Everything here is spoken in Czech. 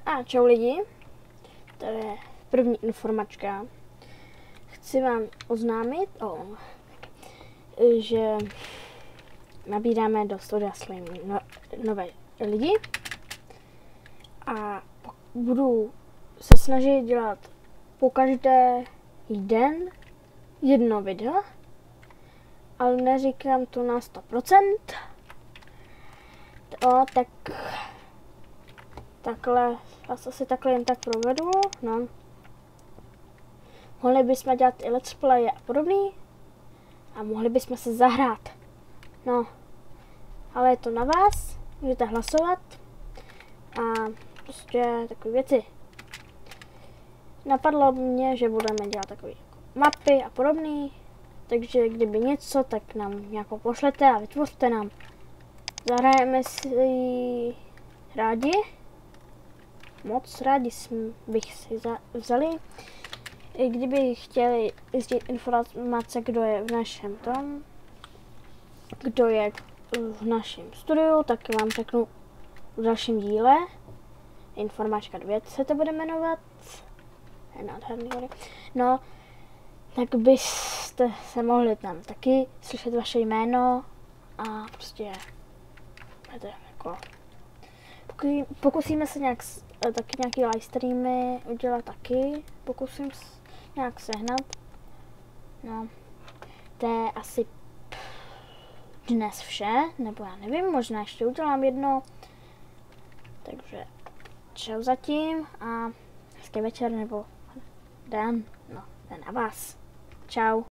A čau lidi, to je první informačka. Chci vám oznámit, že nabíráme do Studia Slim nové lidi a budu se snažit dělat po každý den jedno video, ale neříkám to na 100%. Takhle, asi takhle jen tak provedu, no. Mohli bychom dělat i let's play a podobný a mohli bychom se zahrát, no. Ale je to na vás, můžete hlasovat a prostě takové věci. Napadlo mě, že budeme dělat takové mapy a podobný, takže kdyby něco, tak nám nějakou pošlete a vytvořte nám. Zahrajeme si rádi. Moc rádi bych si vzali. I kdyby chtěli zjistit informace, kdo je v našem kdo je v našem studiu, tak vám řeknu v dalším díle. Informačka 2 se to bude jmenovat. Je nádherný. No, tak byste se mohli tam taky slyšet vaše jméno a prostě jako pokusíme se taky nějaký live streamy udělat taky, pokusím nějak sehnat. No, to je asi dnes vše, nebo já nevím, možná ještě udělám jedno. Takže čau zatím a hezký večer nebo den, no, to je na vás. Čau.